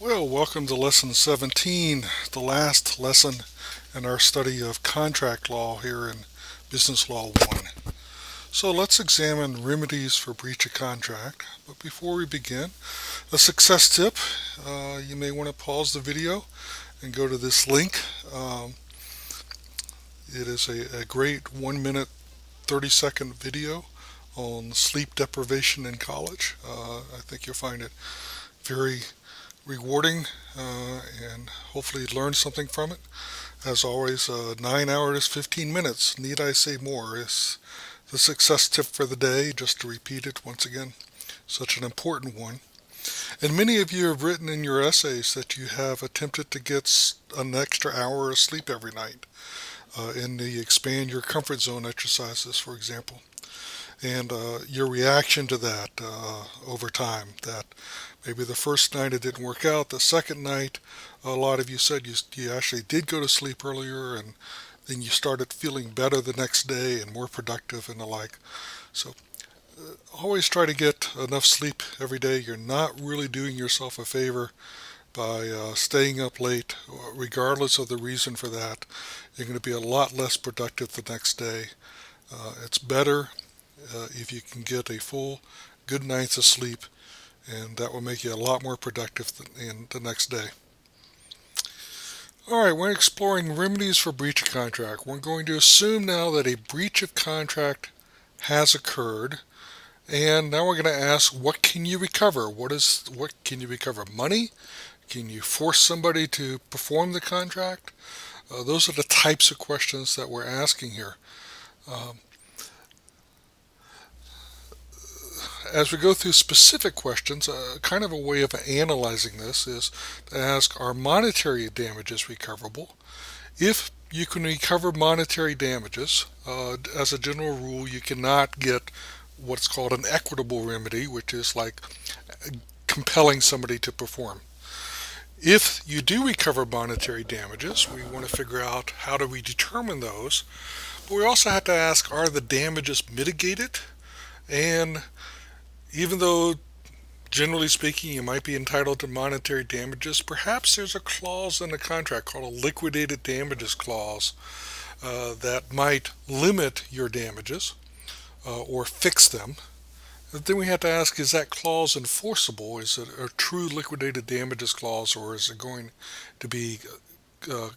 Well, welcome to lesson 17, the last lesson in our study of contract law here in Business Law 1. So let's examine remedies for breach of contract. But before we begin, a success tip. You may want to pause the video and go to this link. It is a great 1 minute, 30-second video on sleep deprivation in college. I think you'll find it very rewarding and hopefully learn something from it. As always, 9 hours, 15 minutes. Need I say more? Is the success tip for the day, just to repeat it once again. Such an important one. And many of you have written in your essays that you have attempted to get an extra hour of sleep every night in the expand your comfort zone exercises, for example. And your reaction to that over time, that maybe the first night it didn't work out, the second night a lot of you said you actually did go to sleep earlier, and then you started feeling better the next day and more productive and the like. So always try to get enough sleep every day. You're not really doing yourself a favor by staying up late, regardless of the reason for that. You're going to be a lot less productive the next day. It's better if you can get a full good night's of sleep, and that will make you a lot more productive in the next day. Alright, we're exploring remedies for breach of contract. We're going to assume now that a breach of contract has occurred, and now we're going to ask, what can you recover? What can you recover? Money? Can you force somebody to perform the contract? Those are the types of questions that we're asking here. As we go through specific questions, kind of a way of analyzing this is to ask, are monetary damages recoverable? If you can recover monetary damages, as a general rule, you cannot get what's called an equitable remedy, which is like compelling somebody to perform. If you do recover monetary damages, we want to figure out how do we determine those. But we also have to ask, are the damages mitigated? And even though, generally speaking, you might be entitled to monetary damages, perhaps there's a clause in the contract called a liquidated damages clause that might limit your damages or fix them. But then we have to ask, is that clause enforceable? Is it a true liquidated damages clause, or is it going to be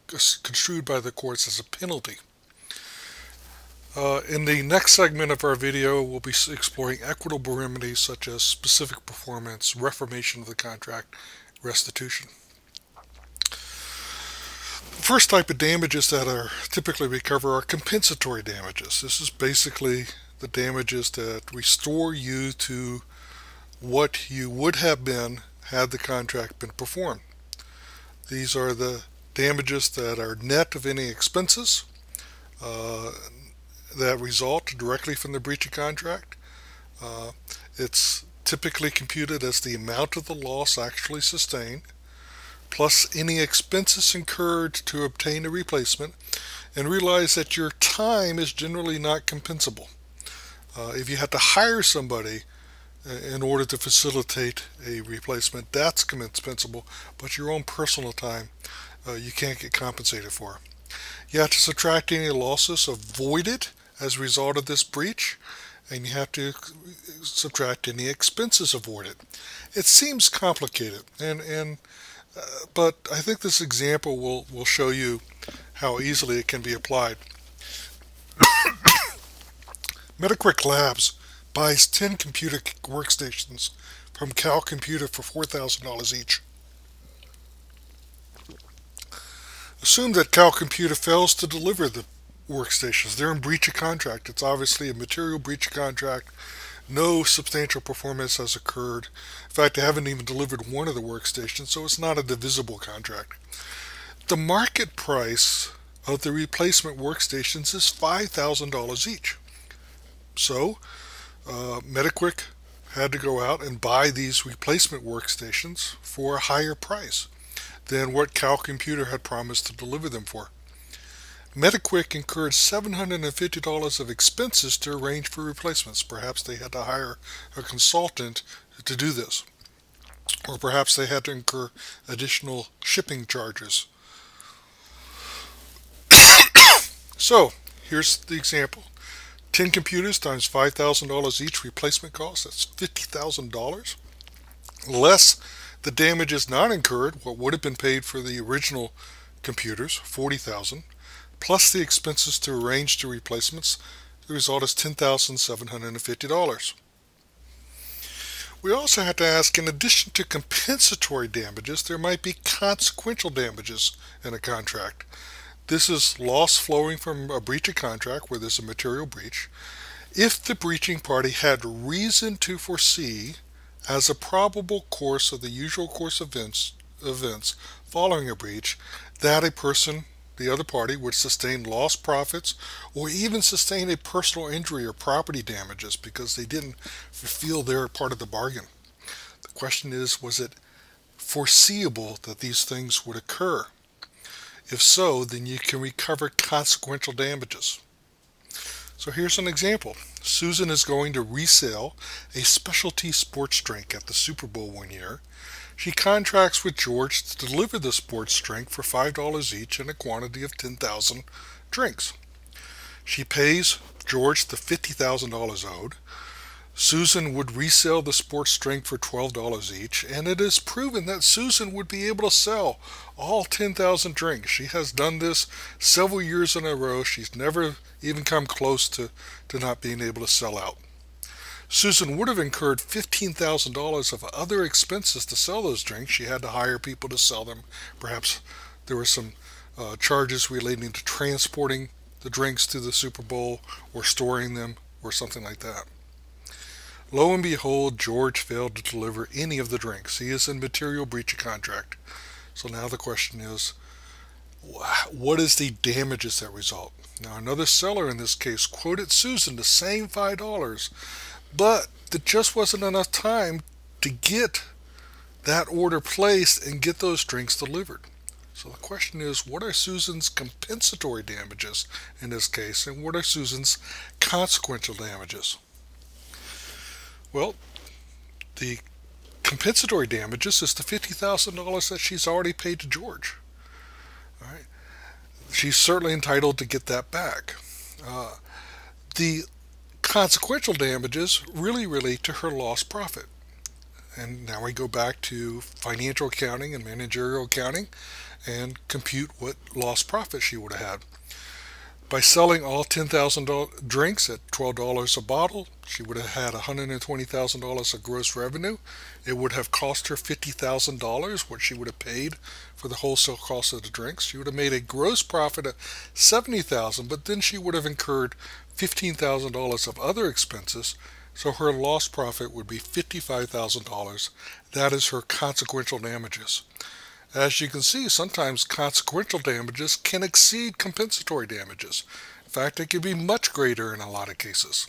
construed by the courts as a penalty? In the next segment of our video, we'll be exploring equitable remedies such as specific performance, reformation of the contract, restitution. The first type of damages that are typically recovered are compensatory damages. This is basically the damages that restore you to what you would have been had the contract been performed. These are the damages that are net of any expenses that result directly from the breach of contract. It's typically computed as the amount of the loss actually sustained, plus any expenses incurred to obtain a replacement, and realize that your time is generally not compensable. If you have to hire somebody in order to facilitate a replacement, that's compensable, but your own personal time you can't get compensated for. You have to subtract any losses avoided as a result of this breach, and you have to subtract any expenses avoided. It seems complicated, but I think this example will show you how easily it can be applied. Metacritic Labs buys 10 computer workstations from Cal Computer for $4,000 each. Assume that Cal Computer fails to deliver the workstations. They're in breach of contract. It's obviously a material breach of contract. No substantial performance has occurred. In fact, they haven't even delivered one of the workstations, so it's not a divisible contract. The market price of the replacement workstations is $5,000 each. So, Metacritic had to go out and buy these replacement workstations for a higher price than what Cal Computer had promised to deliver them for. Metacritic incurred $750 of expenses to arrange for replacements. Perhaps they had to hire a consultant to do this. or perhaps they had to incur additional shipping charges. So here's the example. 10 computers times $5,000 each replacement cost, that's $50,000. Less the damages not incurred, what would have been paid for the original computers, $40,000, plus the expenses to arrange the replacements. The result is $10,750. We also have to ask, in addition to compensatory damages, there might be consequential damages in a contract. This is loss flowing from a breach of contract where there's a material breach. If the breaching party had reason to foresee, as a probable course of the usual course of events following a breach, that a person, the other party, would sustain lost profits or even sustain a personal injury or property damages because they didn't fulfill their part of the bargain. The question is, was it foreseeable that these things would occur? If so, then you can recover consequential damages. So here's an example. Susan is going to resell a specialty sports drink at the Super Bowl one year. She contracts with George to deliver the sports drink for $5 each in a quantity of 10,000 drinks. She pays George the $50,000 owed. Susan would resell the sports drink for $12 each, and it is proven that Susan would be able to sell all 10,000 drinks. She has done this several years in a row. She's never even come close to not being able to sell out. Susan would have incurred $15,000 of other expenses to sell those drinks. She had to hire people to sell them. Perhaps there were some charges relating to transporting the drinks to the Super Bowl or storing them or something like that. Lo and behold, George failed to deliver any of the drinks. He is in material breach of contract. So now the question is, what is the damages that result? Now another seller in this case quoted Susan the same $5, but there just wasn't enough time to get that order placed and get those drinks delivered. So the question is, what are Susan's compensatory damages in this case, and what are Susan's consequential damages? Well, the compensatory damages is the $50,000 that she's already paid to George. All right. She's certainly entitled to get that back. The consequential damages really relate to her lost profit. And now we go back to financial accounting and managerial accounting and compute what lost profit she would have had. By selling all 10,000 drinks at $12 a bottle, she would have had $120,000 of gross revenue. It would have cost her $50,000, what she would have paid for the wholesale cost of the drinks. She would have made a gross profit of $70,000, but then she would have incurred $15,000 of other expenses, so her lost profit would be $55,000. That is her consequential damages. As you can see, sometimes consequential damages can exceed compensatory damages. In fact, it can be much greater in a lot of cases.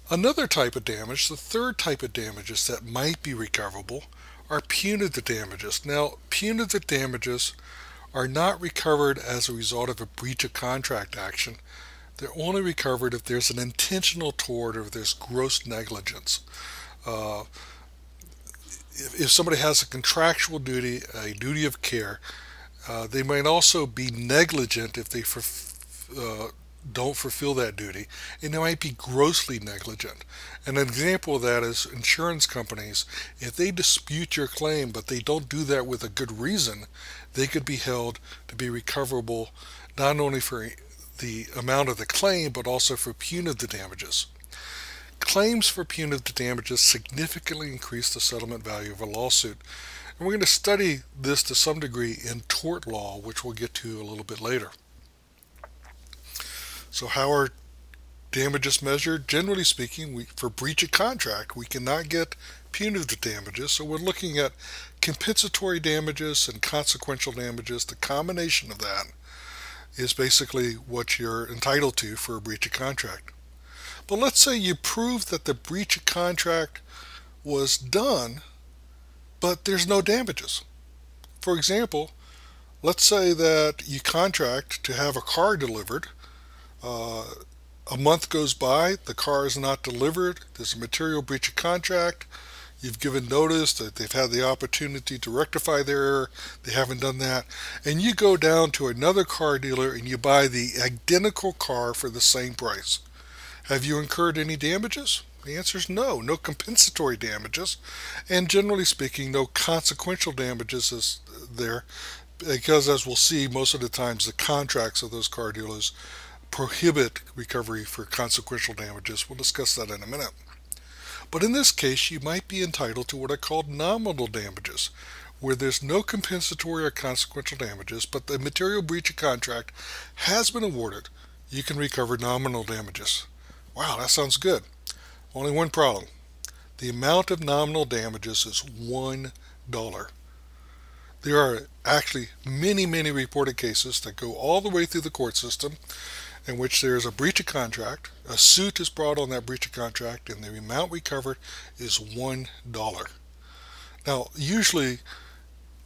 Another type of damage, the third type of damages that might be recoverable, are punitive damages. Now, punitive damages are not recovered as a result of a breach of contract action. They're only recovered if there's an intentional tort or if there's gross negligence. If somebody has a contractual duty, a duty of care, they might also be negligent if they don't fulfill that duty, and they might be grossly negligent. And an example of that is insurance companies. If they dispute your claim, but they don't do that with a good reason, they could be held to be recoverable not only for the amount of the claim, but also for punitive damages. Claims for punitive damages significantly increase the settlement value of a lawsuit. And we're going to study this to some degree in tort law, which we'll get to a little bit later. So how are damages measured? Generally speaking, for breach of contract, we cannot get punitive damages, so we're looking at compensatory damages and consequential damages. The combination of that is basically what you're entitled to for a breach of contract. But let's say you prove that the breach of contract was done, but there's no damages. For example, let's say that you contract to have a car delivered. A month goes by, the car is not delivered, there's a material breach of contract, You've given notice that they've had the opportunity to rectify their error. They haven't done that. And you go down to another car dealer and you buy the identical car for the same price. Have you incurred any damages? The answer is no. No compensatory damages. And generally speaking, no consequential damages is there, because as we'll see, most of the times the contracts of those car dealers prohibit recovery for consequential damages. We'll discuss that in a minute. But in this case, you might be entitled to what are called nominal damages, where there's no compensatory or consequential damages, but the material breach of contract has been awarded. You can recover nominal damages. Wow, that sounds good. Only one problem. The amount of nominal damages is $1. There are actually many, many reported cases that go all the way through the court system in which there is a breach of contract, a suit is brought on that breach of contract, and the amount recovered is $1. Now, usually,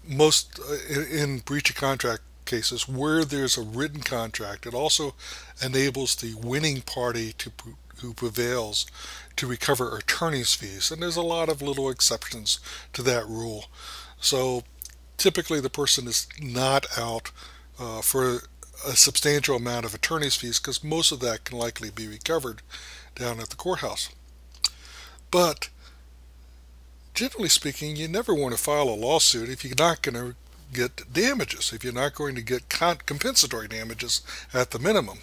most in breach of contract cases where there's a written contract, it also enables the winning party who prevails to recover attorney's fees, and there's a lot of little exceptions to that rule. So typically the person is not out for a substantial amount of attorney's fees, because most of that can likely be recovered down at the courthouse. But generally speaking, you never want to file a lawsuit if you're not going to get damages, if you're not going to get compensatory damages at the minimum,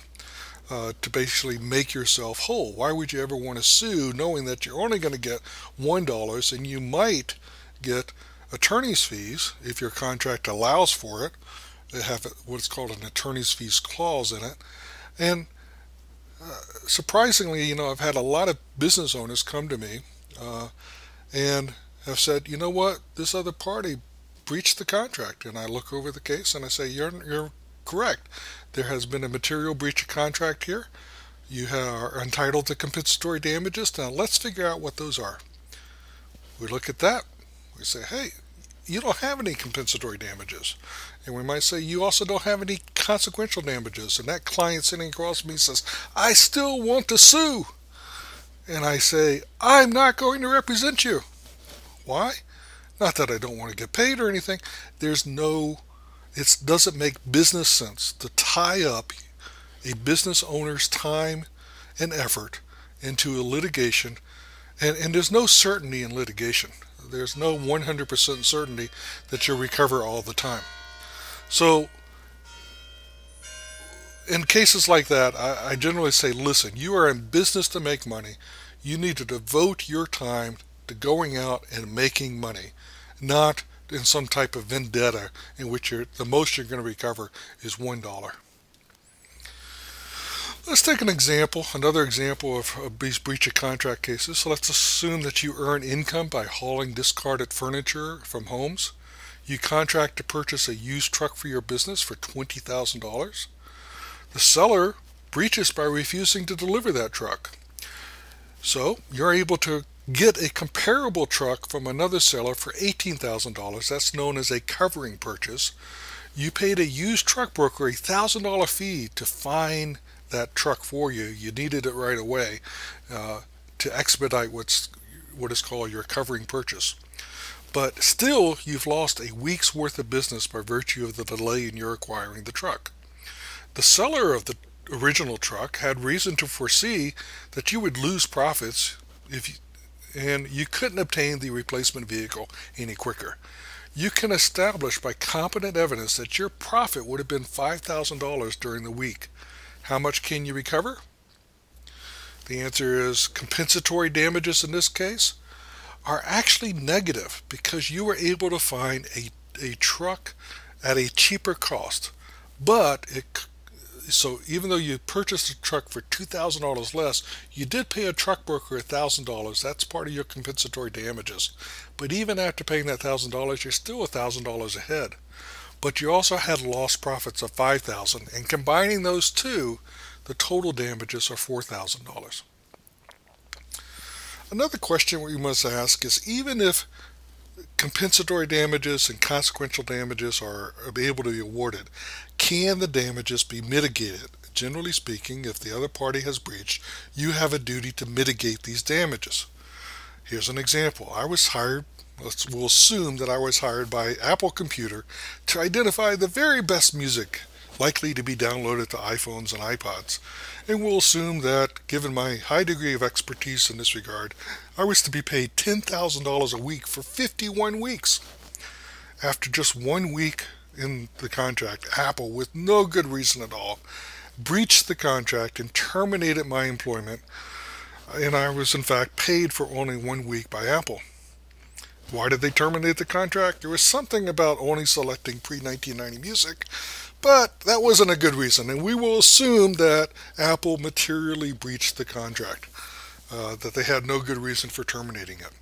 to basically make yourself whole. Why would you ever want to sue knowing that you're only going to get $1 and you might get attorney's fees if your contract allows for it? They have what's called an attorney's fees clause in it. And surprisingly, I've had a lot of business owners come to me and have said, you know what, this other party breached the contract. And I look over the case and I say, you're correct. There has been a material breach of contract here. You are entitled to compensatory damages. Now let's figure out what those are. We look at that. We say, hey, you don't have any compensatory damages. And we might say, you also don't have any consequential damages. And that client sitting across from me says, I still want to sue. And I say, I'm not going to represent you. Why? Not that I don't want to get paid or anything. It doesn't make business sense to tie up a business owner's time and effort into a litigation. And there's no certainty in litigation. There's no 100% certainty that you'll recover all the time. So in cases like that, I generally say, listen, you are in business to make money. You need to devote your time to going out and making money, not in some type of vendetta in which the most you're going to recover is $1. Let's take another example of these breach of contract cases. So let's assume that you earn income by hauling discarded furniture from homes. You contract to purchase a used truck for your business for $20,000. The seller breaches by refusing to deliver that truck. So you're able to get a comparable truck from another seller for $18,000. That's known as a covering purchase. You paid a used truck broker a $1,000 fee to find that truck for you. You needed it right away to expedite what is called your covering purchase. But still, you've lost a week's worth of business by virtue of the delay in your acquiring the truck. The seller of the original truck had reason to foresee that you would lose profits and you couldn't obtain the replacement vehicle any quicker. You can establish by competent evidence that your profit would have been $5,000 during the week. How much can you recover? The answer is compensatory damages in this case are actually negative because you were able to find a truck at a cheaper cost. So even though you purchased a truck for $2,000 less, you did pay a truck broker $1,000. That's part of your compensatory damages. But even after paying that $1,000, you're still $1,000 ahead. But you also had lost profits of $5,000, and combining those two, the total damages are $4,000. Another question we must ask is, even if compensatory damages and consequential damages are able to be awarded, can the damages be mitigated? Generally speaking, if the other party has breached, you have a duty to mitigate these damages. Here's an example. We'll assume that I was hired by Apple Computer to identify the very best music likely to be downloaded to iPhones and iPods. And we'll assume that, given my high degree of expertise in this regard, I was to be paid $10,000 a week for 51 weeks. After just 1 week in the contract, Apple, with no good reason at all, breached the contract and terminated my employment, and I was in fact paid for only 1 week by Apple. Why did they terminate the contract? There was something about only selecting pre-1990 music, but that wasn't a good reason, and we will assume that Apple materially breached the contract, that they had no good reason for terminating it.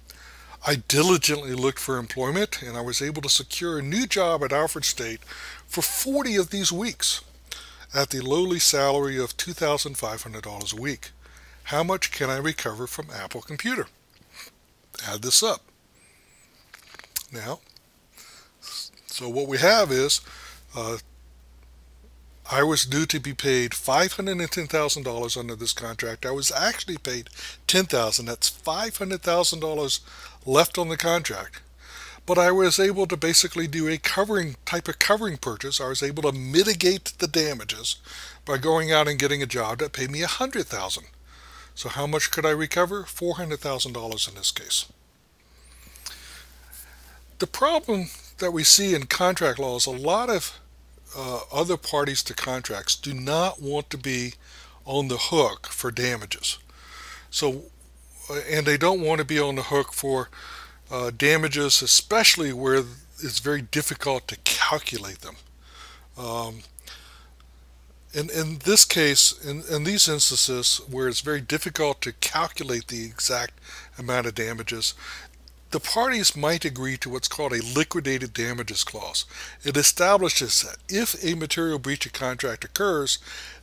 I diligently looked for employment, and I was able to secure a new job at Alfred State for 40 of these weeks at the lowly salary of $2,500 a week. How much can I recover from Apple Computer? Add this up. Now, so what we have is I was due to be paid $510,000 under this contract. I was actually paid $10,000. That's $500,000 left on the contract. But I was able to basically do a covering purchase. I was able to mitigate the damages by going out and getting a job that paid me $100,000. So how much could I recover? $400,000 in this case. The problem that we see in contract law is a lot of other parties to contracts do not want to be on the hook for damages. And they don't want to be on the hook for damages, especially where it's very difficult to calculate them. In this case, in these instances where it's very difficult to calculate the exact amount of damages, the parties might agree to what's called a liquidated damages clause. It establishes that if a material breach of contract occurs,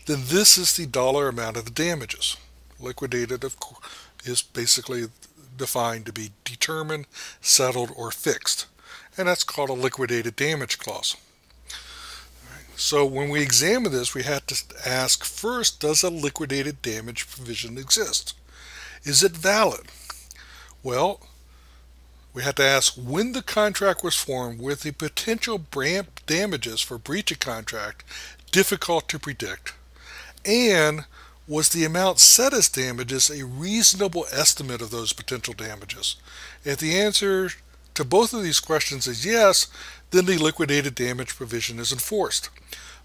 then this is the dollar amount of the damages. Liquidated, of course, is basically defined to be determined, settled, or fixed. And that's called a liquidated damage clause. So when we examine this, we have to ask first, does a liquidated damage provision exist? Is it valid? Well, we have to ask when the contract was formed, were the potential damages for breach of contract difficult to predict? And was the amount set as damages a reasonable estimate of those potential damages? If the answer to both of these questions is yes, then the liquidated damage provision is enforced.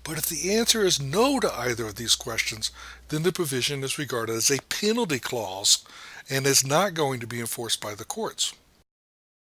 But if the answer is no to either of these questions, then the provision is regarded as a penalty clause and is not going to be enforced by the courts.